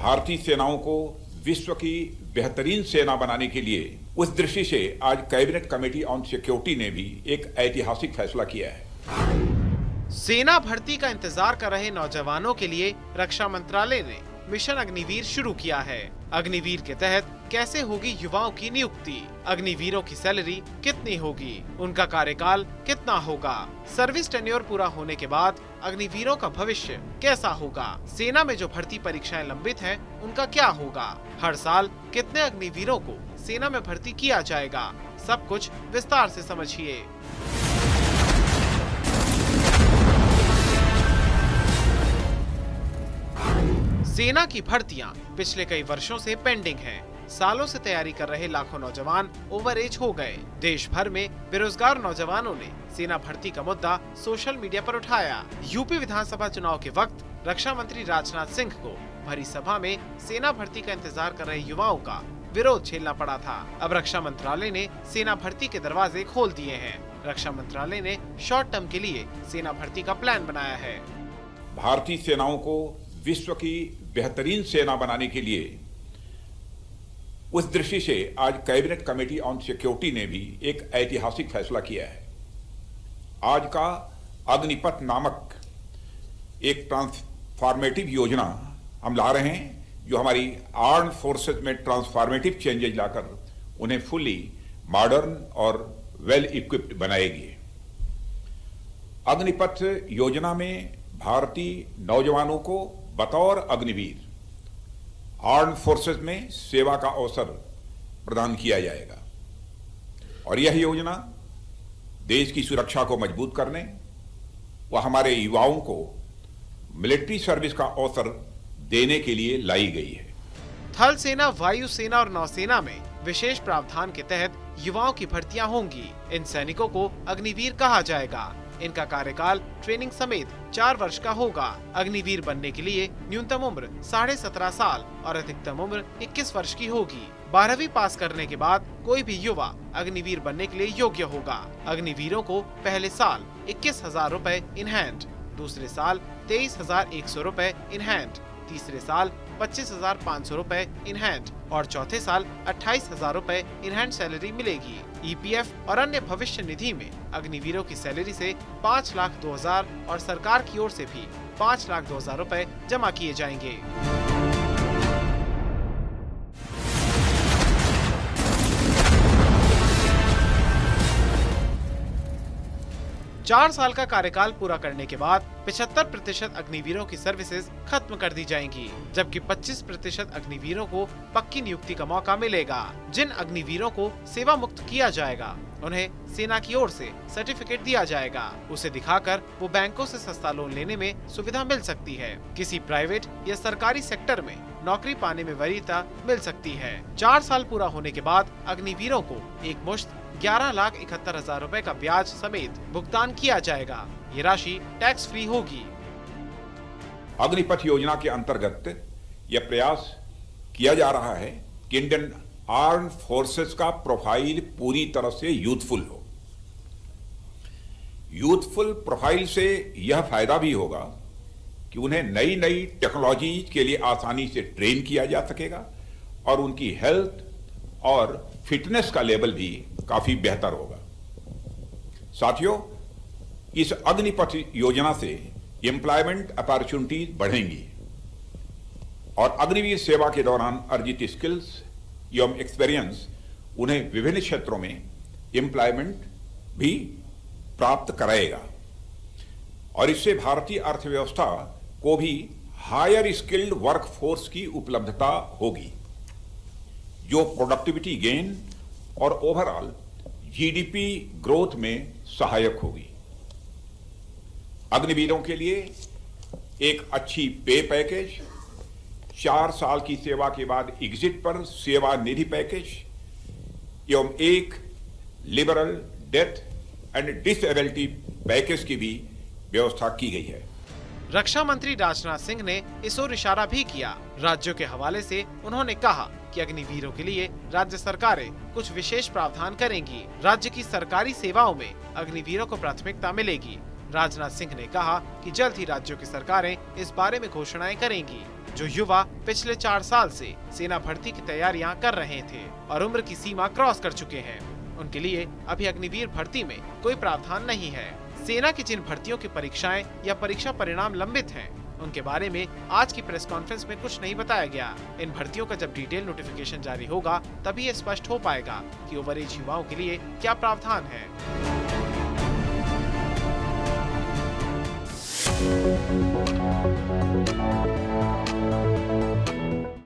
भारतीय सेनाओं को विश्व की बेहतरीन सेना बनाने के लिए उस दृष्टि से आज कैबिनेट कमेटी ऑन सिक्योरिटी ने भी एक ऐतिहासिक फैसला किया है। सेना भर्ती का इंतजार कर रहे नौजवानों के लिए रक्षा मंत्रालय ने मिशन अग्निवीर शुरू किया है। अग्निवीर के तहत कैसे होगी युवाओं की नियुक्ति, अग्निवीरों की सैलरी कितनी होगी, उनका कार्यकाल कितना होगा, सर्विस टेन्योर पूरा होने के बाद अग्निवीरों का भविष्य कैसा होगा, सेना में जो भर्ती परीक्षाएं लंबित हैं, उनका क्या होगा, हर साल कितने अग्निवीरों को सेना में भर्ती किया जाएगा, सब कुछ विस्तार से समझिए। सेना की भर्तियां पिछले कई वर्षों से पेंडिंग हैं। सालों से तैयारी कर रहे लाखों नौजवान ओवर एज हो गए। देश भर में बेरोजगार नौजवानों ने सेना भर्ती का मुद्दा सोशल मीडिया पर उठाया। यूपी विधानसभा चुनाव के वक्त रक्षा मंत्री राजनाथ सिंह को भरी सभा में सेना भर्ती का इंतजार कर रहे युवाओं का विरोध झेलना पड़ा था। अब रक्षा मंत्रालय ने सेना भर्ती के दरवाजे खोल दिए हैं। रक्षा मंत्रालय ने शॉर्ट टर्म के लिए सेना भर्ती का प्लान बनाया है। भारतीय सेनाओं को विश्व की बेहतरीन सेना बनाने के लिए उस दृष्टि से आज कैबिनेट कमेटी ऑन सिक्योरिटी ने भी एक ऐतिहासिक फैसला किया है। आज का अग्निपथ नामक एक ट्रांसफॉर्मेटिव योजना हम ला रहे हैं, जो हमारी आर्म्ड फोर्सेस में ट्रांसफॉर्मेटिव चेंजेज लाकर उन्हें फुली मॉडर्न और वेल इक्विप्ड बनाएगी। अग्निपथ योजना में भारतीय नौजवानों को बतौर अग्निवीर आर्म्ड फोर्सेस में सेवा का अवसर प्रदान किया जाएगा और यह योजना देश की सुरक्षा को मजबूत करने व हमारे युवाओं को मिलिट्री सर्विस का अवसर देने के लिए लाई गई है। थल सेना, वायु सेना और नौसेना में विशेष प्रावधान के तहत युवाओं की भर्तियां होंगी। इन सैनिकों को अग्निवीर कहा जाएगा। इनका कार्यकाल ट्रेनिंग समेत 4 वर्ष का होगा। अग्निवीर बनने के लिए न्यूनतम उम्र 17.5 साल और अधिकतम उम्र 21 वर्ष की होगी। 12वीं पास करने के बाद कोई भी युवा अग्निवीर बनने के लिए योग्य होगा। अग्निवीरों को पहले साल 21,000 रूपए इन हैंड, दूसरे साल 23,100 रूपए इन हैंड, तीसरे साल 25,500 रूपए इन हैंड और चौथे साल 28,000 रूपए इन हैंड सैलरी मिलेगी। ईपीएफ और अन्य भविष्य निधि में अग्निवीरों की सैलरी से 5,02,000 और सरकार की ओर से भी 5,02,000 रूपए जमा किए जाएंगे। 4 साल का कार्यकाल पूरा करने के बाद 75% अग्निवीरों की सर्विसेज खत्म कर दी जाएंगी, जबकि 25% अग्निवीरों को पक्की नियुक्ति का मौका मिलेगा। जिन अग्निवीरों को सेवा मुक्त किया जाएगा, उन्हें सेना की ओर से सर्टिफिकेट दिया जाएगा। उसे दिखाकर वो बैंकों से सस्ता लोन लेने में सुविधा मिल सकती है। किसी प्राइवेट या सरकारी सेक्टर में नौकरी पाने में वरीयता मिल सकती है। 4 साल पूरा होने के बाद अग्निवीरों को एक मुश्त 11,71,000 रूपए का ब्याज समेत भुगतान किया जाएगा। ये राशि टैक्स फ्री होगी। अग्निपथ योजना के अंतर्गत यह प्रयास किया जा रहा है कि इंडियन आर्म्ड फोर्सेस का प्रोफाइल पूरी तरह से यूथफुल हो। यूथफुल प्रोफाइल से यह फायदा भी होगा कि उन्हें नई नई टेक्नोलॉजी के लिए आसानी से ट्रेन किया जा सकेगा और उनकी हेल्थ और फिटनेस का लेवल भी काफी बेहतर होगा। साथियों, इस अग्निपथ योजना से एम्प्लॉयमेंट अपॉर्चुनिटीज बढ़ेंगी और अग्निवीर सेवा के दौरान अर्जित स्किल्स एवं एक्सपीरियंस उन्हें विभिन्न क्षेत्रों में एम्प्लॉयमेंट भी प्राप्त कराएगा और इससे भारतीय अर्थव्यवस्था को भी हायर स्किल्ड वर्कफोर्स की उपलब्धता होगी, जो प्रोडक्टिविटी गेन और ओवरऑल जीडीपी ग्रोथ में सहायक होगी। अग्निवीरों के लिए एक अच्छी पे पैकेज, 4 साल की सेवा के बाद एग्जिट पर सेवा निधि पैकेज एवं एक liberal death and disability package की भी व्यवस्था की गई है। रक्षा मंत्री राजनाथ सिंह ने इस ओर इशारा भी किया। राज्यों के हवाले से उन्होंने कहा कि अग्निवीरों के लिए राज्य सरकारें कुछ विशेष प्रावधान करेंगी। राज्य की सरकारी सेवाओं में अग्निवीरों को प्राथमिकता मिलेगी। राजनाथ सिंह ने कहा कि जल्द ही राज्यों की सरकारें इस बारे में घोषणाएं करेंगी। जो युवा पिछले 4 साल से सेना भर्ती की तैयारियां कर रहे थे और उम्र की सीमा क्रॉस कर चुके हैं। उनके लिए अभी अग्निवीर भर्ती में कोई प्रावधान नहीं है। सेना की जिन भर्तियों की परीक्षाएं या परीक्षा परिणाम लंबित हैं, उनके बारे में आज की प्रेस कॉन्फ्रेंस में कुछ नहीं बताया गया। इन भर्तियों का जब डिटेल नोटिफिकेशन जारी होगा तभी ये स्पष्ट हो पाएगा कि ओवरएज युवाओं के लिए क्या प्रावधान है।